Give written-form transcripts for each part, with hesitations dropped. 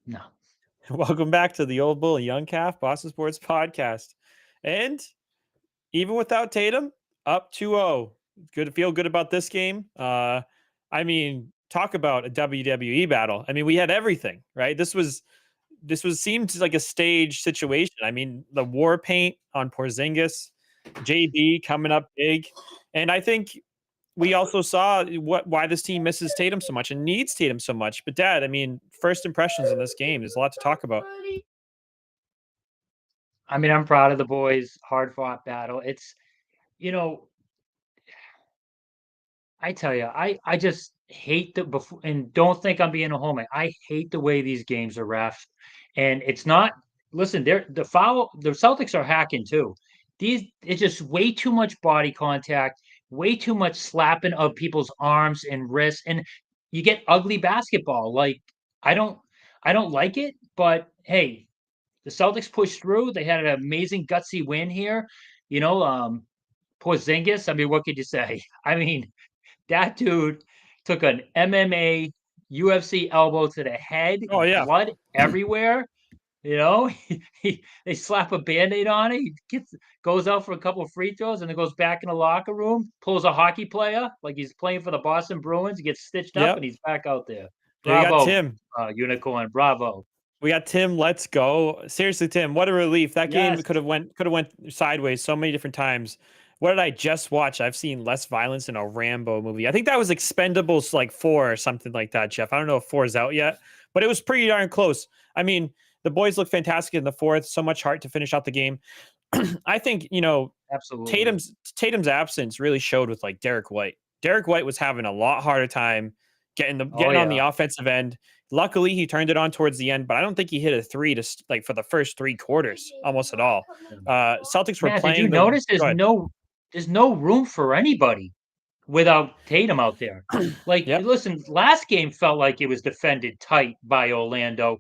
No. Welcome back to the Old Bull and Young Calf Boston Sports Podcast. And even without Tatum, up 2-0. Good to feel good about this game. I mean, talk about a WWE battle. I mean, we had everything, right? This was seemed like a stage situation. I mean, the war paint on Porzingis, JB coming up big. And I think we also saw why this team misses Tatum so much and needs Tatum so much. But Dad, I mean, first impressions in this game, there's a lot to talk about. I mean, I'm proud of the boys. Hard fought battle. You know, I tell you, I just hate the before, and don't think I'm being a homer. I hate the way these games are ref, and it's not. Listen, the Celtics are hacking too. It's just way too much body contact, way too much slapping of people's arms and wrists, and you get ugly basketball. Like I don't, I don't like it, but hey, the Celtics pushed through. They had an amazing gutsy win here. You know, Porzingis. I mean, what could you say? I mean, that dude took an MMA UFC elbow to the head, Oh yeah. blood everywhere. You know, they slap a band-aid on it. He goes out for a couple of free throws and then goes back in the locker room, pulls a hockey player like he's playing for the Boston Bruins, gets stitched up, and Yep. he's back out there. Yeah, we got Bravo, Tim. Unicorn. Bravo. We got Tim. Let's go. Seriously, Tim, what a relief. That game Yes. could have went sideways so many different times. What did I just watch? I've seen less violence in a Rambo movie. I think that was Expendables like 4 or something like that, Jeff. I don't know if 4 is out yet, but it was pretty darn close. I mean, the boys look fantastic in the fourth. So much heart to finish out the game. I think, Absolutely. Tatum's absence really showed with like Derek White. Derek White was having a lot harder time Oh getting on the yeah. offensive end. Luckily, he turned it on towards the end, but I don't think he hit a three like for the first three quarters almost at all. Celtics were Matt, did you playing the notice go ahead. there's no room for anybody without Tatum out there. Like, Yep. listen, last game felt like it was defended tight by Orlando,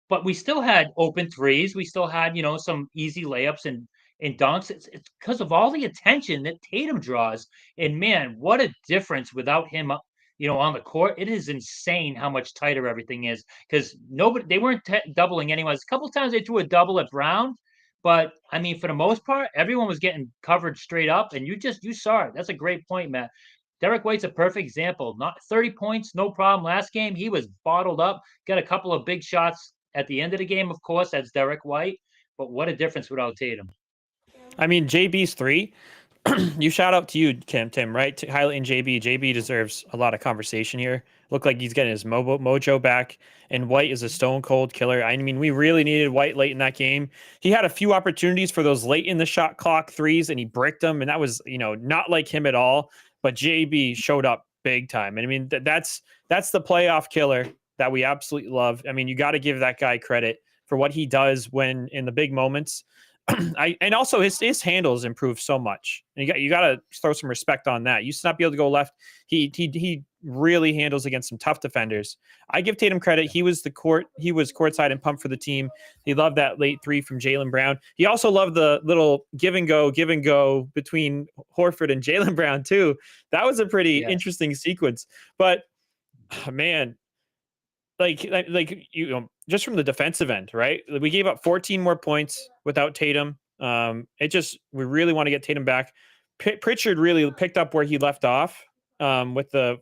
but we still had open threes. We still had, some easy layups and dunks. It's because of all the attention that Tatum draws. And man, what a difference without him, on the court. It is insane how much tighter everything is because they weren't doubling anyone. A couple times they threw a double at Brown, but I mean, for the most part, everyone was getting covered straight up, and you saw it. That's a great point, Matt. Derek White's a perfect example. Not 30 points, no problem. Last game, he was bottled up, got a couple of big shots at the end of the game, of course, that's Derek White. But what a difference without Tatum. I mean, JB's three. You shout out to you, Tim, right? Highlighting JB. JB deserves a lot of conversation here. Looked like he's getting his mojo back, and White is a stone cold killer. I mean, we really needed White late in that game. He had a few opportunities for those late in the shot clock threes, and he bricked them, and that was not like him at all. But JB showed up big time, and I mean that's the playoff killer that we absolutely love. I mean, you got to give that guy credit for what he does when in the big moments. And also his handles improved so much. And you got to throw some respect on that. You used to not be able to go left. He really handles against some tough defenders. I give Tatum credit. He was courtside and pumped for the team. He loved that late three from JAYLEN Brown. He also loved the little give and go between Horford and JAYLEN Brown too. That was a pretty Yes. interesting sequence. But man, just from the defensive end, right? We gave up 14 more points without Tatum. We really want to get Tatum back. Pritchard really picked up where he left off with the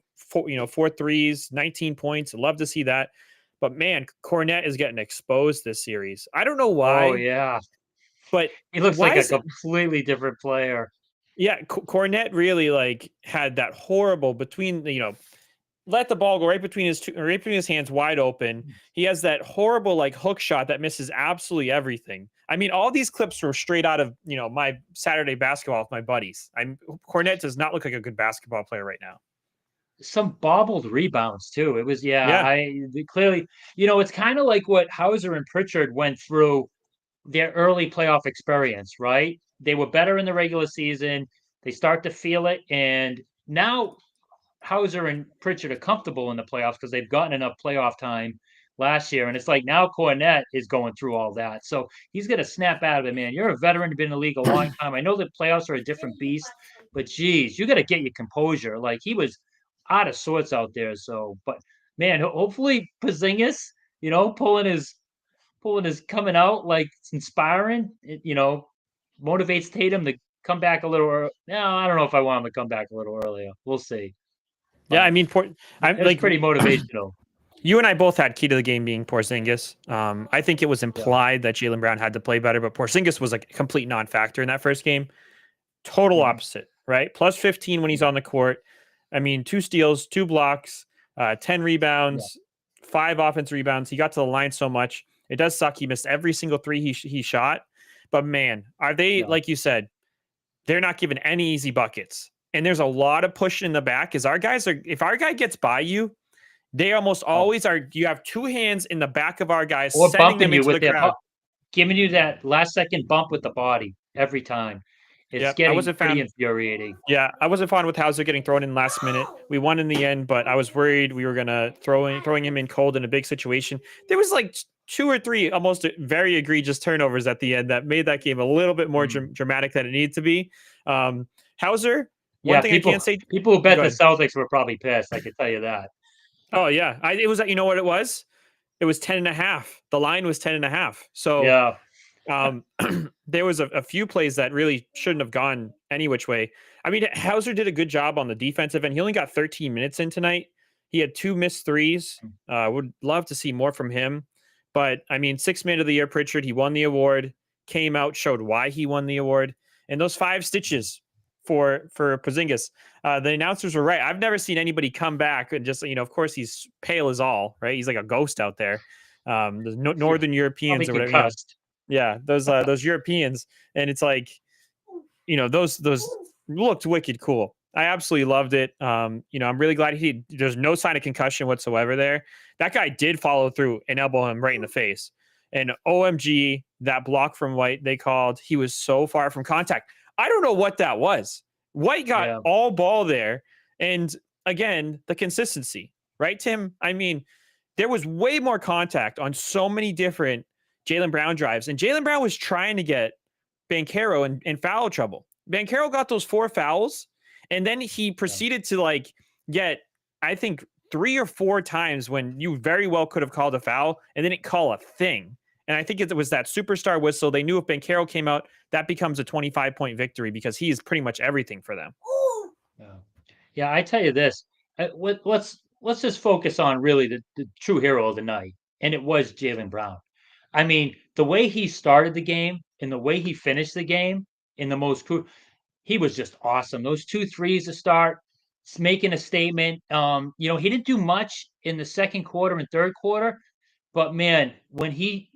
four threes, 19 points. Love to see that. But man, Cornette is getting exposed this series. I don't know Oh, why, yeah. but He looks like why a is it? completely different player. Yeah, Cornette really had that horrible between let the ball go right between his hands wide open. He has that horrible hook shot that misses absolutely everything. I mean, all these clips were straight out of my Saturday basketball with my buddies. Cornette does not look like a good basketball player right now. Some bobbled rebounds, too. It was, yeah, Yeah, clearly, it's kind of like what Hauser and Pritchard went through their early playoff experience, right? They were better in the regular season. They start to feel it. And now Hauser and Pritchard are comfortable in the playoffs because they've gotten enough playoff time last year. And it's like now Cornette is going through all that. So he's going to snap out of it, man. You're a veteran, been in the league a long time. I know the playoffs are a different beast, but geez, you got to get your composure. Like he was out of sorts out there. So, but man, hopefully Porzingis pulling his coming out like it's inspiring. Motivates Tatum to come back a little. No, I don't know if I want him to come back a little earlier. We'll see. Yeah, I But mean, I'm it was like pretty motivational. you and I both had key to the game being Porzingis. I think it was Yeah. implied that Jaylen Brown had to play better, but Porzingis was like a complete non-factor in that first game. Total Mhm. opposite, right? Plus 15 when he's on the court. I mean, 2 steals, 2 blocks, 10 Yeah. rebounds, 5 offensive rebounds. He got to the line so much. It does suck. He missed every single three he shot. But man, are they, Yeah. like you said, they're not giving any easy buckets. And there's a lot of pushing in the back. If our guy gets by you, they almost Oh. always are. You have 2 hands in the back of our guys, Or sending bumping them you into with the their crowd. giving you that last second bump with the body every time. It's Yep. I getting wasn't pretty fan. infuriating. Yeah, I wasn't fond with Hauser getting thrown in last minute. We won in the end, but I was worried we were gonna throwing him in cold in a big situation. There was like 2 or 3 almost very egregious turnovers at the end that made that game a little bit more Mm. dramatic than it needed to be. Hauser, one Yeah, thing I can't people say. people who bet the Good. Celtics were probably pissed. I can tell you that. Oh yeah, it was. You know what it was? It was 10.5. The line was 10.5. So Yeah. um, there was a few plays that really shouldn't have gone any which way. I mean, Hauser did a good job on the defensive end. He only got 13 minutes in tonight. He had 2 missed threes. Would love to see more from him. But I mean, 6 man of the year, Pritchard. He won the award. Came out, showed why he won the award, and those 5 stitches for Porzingis. The announcers were right. I've never seen anybody come back and just of course he's pale as all, right? He's like a ghost out there. The Yeah. Northern Probably Europeans or whatever, concussed. yeah, those Europeans, and it's like, those looked wicked cool. I absolutely loved it. I'm really glad there's no sign of concussion whatsoever there. That guy did follow through and elbow him right in the face. And OMG, that block from White they called, he was so far from contact. I don't know what that was. White got Yeah. all ball there. And again, the consistency, right, Tim? I mean, there was way more contact on so many different Jaylen Brown drives, and Jaylen Brown was trying to get Banchero in foul trouble. Banchero got those 4 fouls, and then he Yeah. proceeded to get, I think, 3 or 4 times when you very well could have called a foul and didn't call a thing. And I think it was that superstar whistle. They knew if Banchero came out, that becomes a 25-point victory because he is pretty much everything for them. Yeah. Yeah, I tell you this. Let's just focus on really the true hero of the night, and it was Jaylen Brown. I mean, the way he started the game and the way he finished the game in the most he was just awesome. Those 2 threes to start, making a statement. He didn't do much in the second quarter and third quarter, but man, when he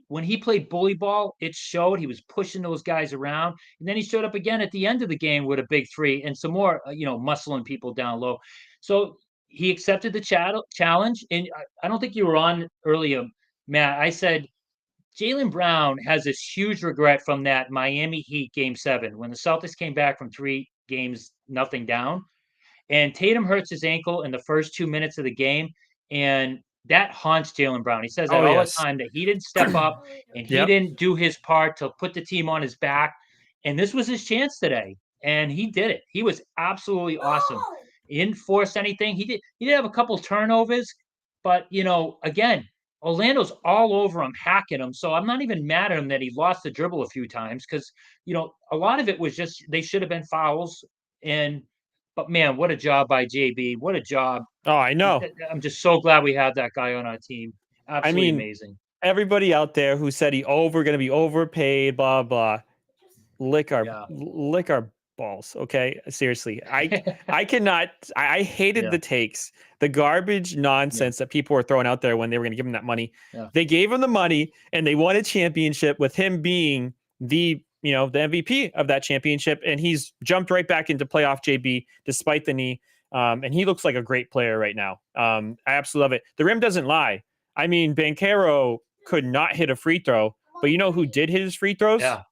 played bully ball, it showed. He was pushing those guys around, and then he showed up again at the end of the game with a big three and some more, muscling people down low. So he accepted the challenge, and I don't think you were on earlier, Matt. I said Jaylen Brown has this huge regret from that Miami Heat game 7 when the Celtics came back from 3 games, nothing down. And Tatum hurts his ankle in the first 2 minutes of the game, and that haunts Jaylen Brown. He says that Oh all the yes. time that he didn't step up and he Yep. didn't do his part to put the team on his back. And this was his chance today, and he did it. He was absolutely awesome. He didn't force anything. He did have a couple turnovers, but again, Orlando's all over him, hacking him. So I'm not even mad at him that he lost the dribble a few times because a lot of it was just they should have been fouls. And but man, what a job by JB. What a job. Oh, I know. I'm just so glad we have that guy on our team. I Absolutely mean, amazing. everybody out there who said going to be overpaid, blah blah, Yeah. lick our balls. Okay, seriously, I cannot. I hated Yeah. the takes, the garbage Yeah. nonsense that people were throwing out there when they were going to give him that money. Yeah. They gave him the money, and they won a championship with him being the MVP of that championship, and he's jumped right back into playoff JB despite the knee. And he looks like a great player right now. I absolutely love it. The rim doesn't lie. I mean, Banchero could not hit a free throw, but you know who did hit his free throws? Yeah.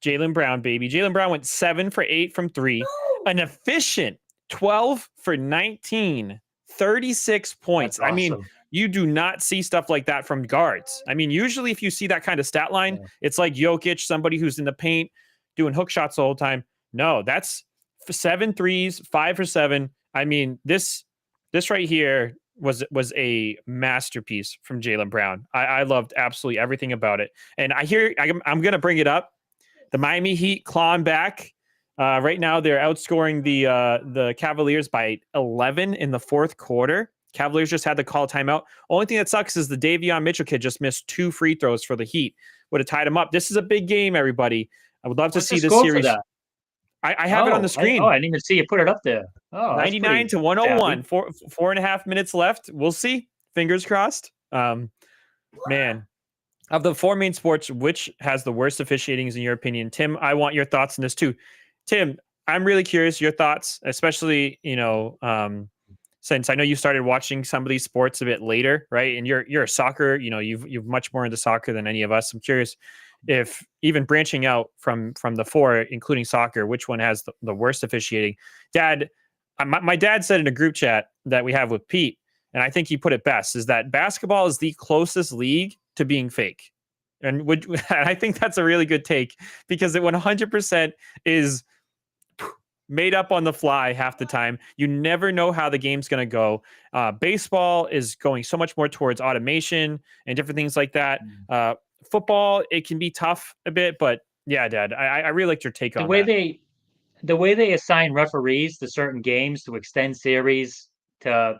Jaylen Brown, baby. Jaylen Brown went 7 for 8 from 3, an efficient 12 for 19, 36 That's points. I mean, awesome. you do not see stuff like that from guards. I mean, usually if you see that kind of stat line, Yeah. it's like Jokic, somebody who's in the paint doing hook shots the whole time. No, that's 7 threes, 5 for 7. I mean, this right here, was a masterpiece from Jaylen Brown. I loved absolutely everything about it. And I'm going to bring it up. The Miami Heat clawing back. Right now, they're outscoring the Cavaliers by 11 in the fourth quarter. Cavaliers just had to call timeout. Only thing that sucks is the Davion Mitchell kid just missed 2 free throws for the Heat. Would have tied him up. This is a big game, everybody. I would love to What's the see this score for series. that? I have it on the screen. I didn't even see you put it up there. Oh, that's 99 pretty to 101. savvy. 4.5 minutes left. We'll see. Fingers crossed. Man, of the 4 main sports, which has the worst officiatings in your opinion? Tim, I want your thoughts on this too. Tim, I'm really curious your thoughts, especially, since I know you started watching some of these sports a bit later, right? And you're a soccer, you've much more into soccer than any of us. I'm curious if even branching out from the 4, including soccer, which one has the worst officiating? Dad, my dad said in a group chat that we have with Pete, and I think he put it best, is that basketball is the closest league to being fake. And I think that's a really good take, because it 100% is made up on the fly half the time. You never know how the game's going to go. Baseball is going so much more towards automation and different things like that. Football, it can be tough a bit, but yeah, Dad, I really liked your take on that. The way they assign referees to certain games to extend series to,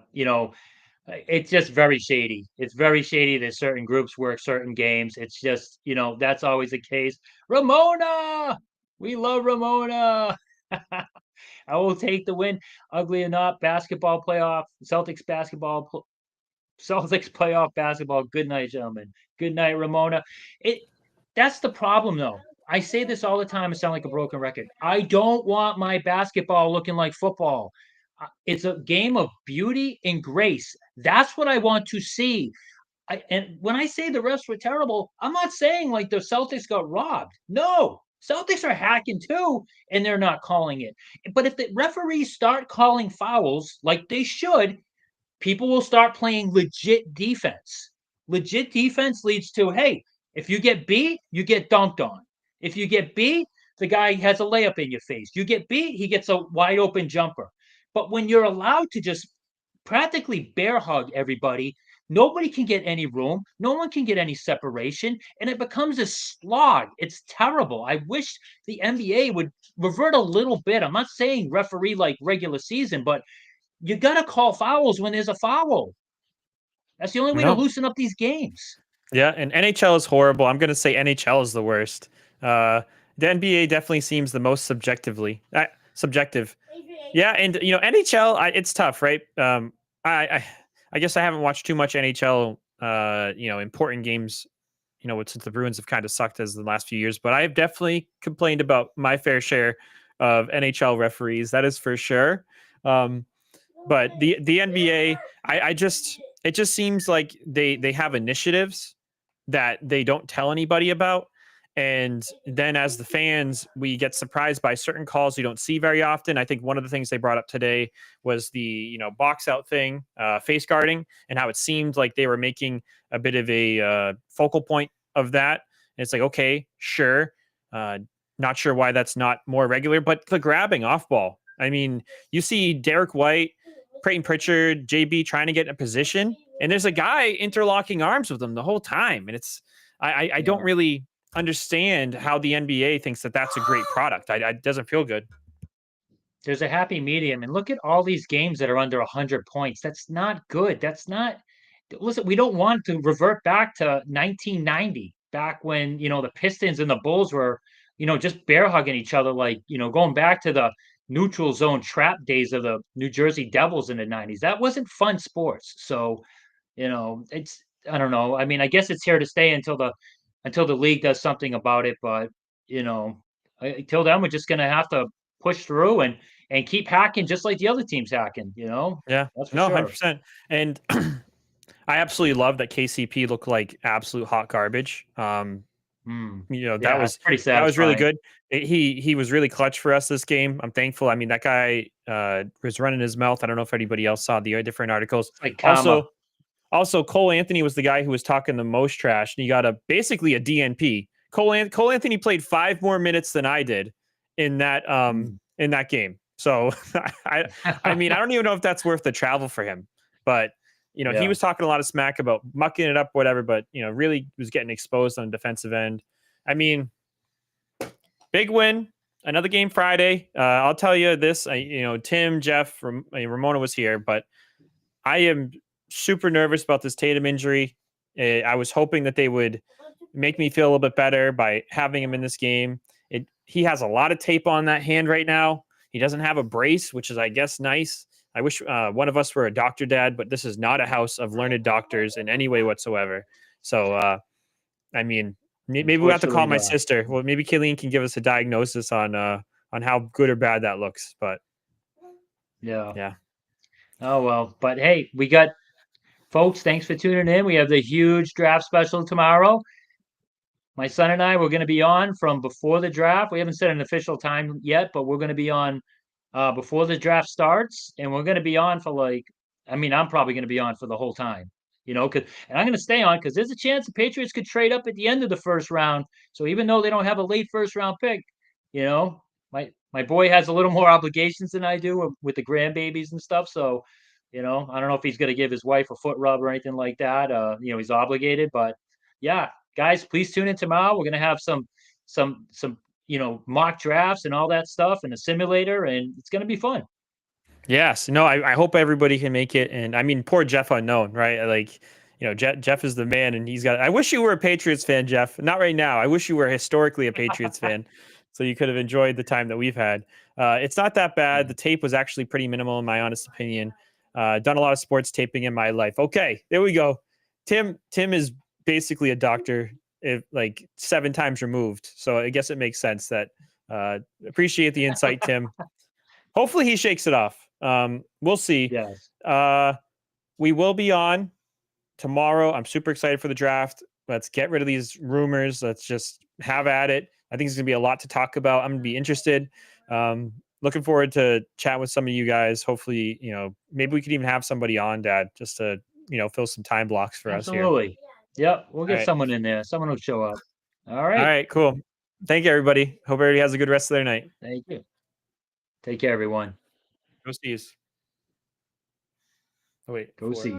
it's just very shady. It's very shady that certain groups work certain games. It's just, that's always the case. Ramona! We love Ramona. I will take the win. Ugly or not, basketball playoff, Celtics playoff basketball. Good night, gentlemen. Good night, Ramona. That's the problem, though. I say this all the time. I sound like a broken record. I don't want my basketball looking like football. It's a game of beauty and grace. That's what I want to see. And when I say the refs were terrible, I'm not saying like the Celtics got robbed. No, Celtics are hacking too, and they're not calling it. But if the referees start calling fouls like they should, people will start playing legit defense. Legit defense leads to, hey, if you get beat, you get dunked on. If you get beat, the guy has a layup in your face. You get beat, he gets a wide open jumper. But when you're allowed to just practically bear hug everybody, nobody can get any room. No one can get any separation. And it becomes a slog. It's terrible. I wish the NBA would revert a little bit. I'm not saying referee like regular season, but you got to call fouls when there's a foul. That's the only way to No. loosen up these games. Yeah, and NHL is horrible. I'm going to say NHL is the worst. The NBA definitely seems the most subjective. Yeah, and NHL, it's tough, right? I guess I haven't watched too much NHL. Important games. Since the Bruins have kind of sucked as the last few years, but I've definitely complained about my fair share of NHL referees. That is for sure. But the NBA, it just seems like they have initiatives that they don't tell anybody about. And then as the fans, we get surprised by certain calls you don't see very often. I think one of the things they brought up today was the, box out thing, face guarding, and how it seemed like they were making a bit of a focal point of that. And it's like, okay, sure. Not sure why that's not more regular, but the grabbing off ball. I mean, you see Derek White, Peyton Pritchard, JB trying to get in a position, and there's a guy interlocking arms with them the whole time. And I don't really understand how the NBA thinks that that's a great product. It doesn't feel good. There's a happy medium, and look at all these games that are under 100 points. That's not good. That's not. Listen, we don't want to revert back to 1990, back when the Pistons and the Bulls were just bear hugging each other, like going back to the neutral zone trap days of the New Jersey Devils in the 90s. That wasn't fun sports. So it's, I don't know. I mean, I guess it's here to stay until the league does something about it. But until then, we're just gonna have to push through and keep hacking, just like the other teams hacking. Yeah, That's for no, sure. 100%. And I absolutely love that KCP looked like absolute hot garbage. Yeah, That was pretty really satisfying. good. He was really clutch for us this game. I'm thankful. I mean, that guy was running his mouth. I don't know if anybody else saw the different articles. It's like karma. Also, Cole Anthony was the guy who was talking the most trash, and he got basically a DNP. Cole Anthony played 5 more minutes than I did in that game. So I mean, I don't even know if that's worth the travel for him, but You know, he Yeah. was talking a lot of smack about mucking it up, whatever, but, you know, really was getting exposed on the defensive end. I mean, big win. Another game Friday. I'll tell you this. Tim, Jeff, Ramona was here, but I am super nervous about this Tatum injury. I was hoping that they would make me feel a little bit better by having him in this game. He has a lot of tape on that hand right now. He doesn't have a brace, which is, I guess, nice. I wish one of us were a doctor, Dad, but this is not a house of learned doctors in any way whatsoever. So, I mean, maybe we have to call my sister. Well, maybe Kayleen can give us a diagnosis on how good or bad that looks. But yeah. Oh well, but hey, we got folks. Thanks for tuning in. We have the huge draft special tomorrow. My son and I were going to be on from before the draft. We haven't set an official time yet, but we're going to be on before the draft starts, and we're going to be on for like, I mean, I'm probably going to be on for the whole time, and I'm going to stay on because there's a chance the Patriots could trade up at the end of the first round. So even though they don't have a late first round pick, you know, my boy has a little more obligations than I do with the grandbabies and stuff. So, I don't know if he's going to give his wife a foot rub or anything like that. He's obligated, but yeah, guys, please tune in tomorrow. We're going to have some mock drafts and all that stuff and a simulator, and it's going to be fun. Yes. No, I hope everybody can make it. And I mean, poor Jeff Unknown, right? Like, Jeff is the man, and I wish you were a Patriots fan, Jeff. Not right now. I wish you were historically a Patriots fan, so you could have enjoyed the time that we've had. It's not that bad. The tape was actually pretty minimal, in my honest opinion. Done a lot of sports taping in my life. Okay, there we go. Tim is basically a doctor, like 7 times removed. So I guess it makes sense that. Appreciate the insight, Tim. Hopefully he shakes it off. We'll see. Yes. We will be on tomorrow. I'm super excited for the draft. Let's get rid of these rumors. Let's just have at it. I think there's going to be a lot to talk about. I'm going to be interested. Looking forward to chat with some of you guys. Hopefully, maybe we could even have somebody on, Dad, just to, fill some time blocks for us here. Absolutely. Yep. We'll get someone in there. Someone will show up. All right. All right, cool. Thank you, everybody. Hope everybody has a good rest of their night. Thank you. Take care, everyone. Go Steves. Oh, wait. Go see.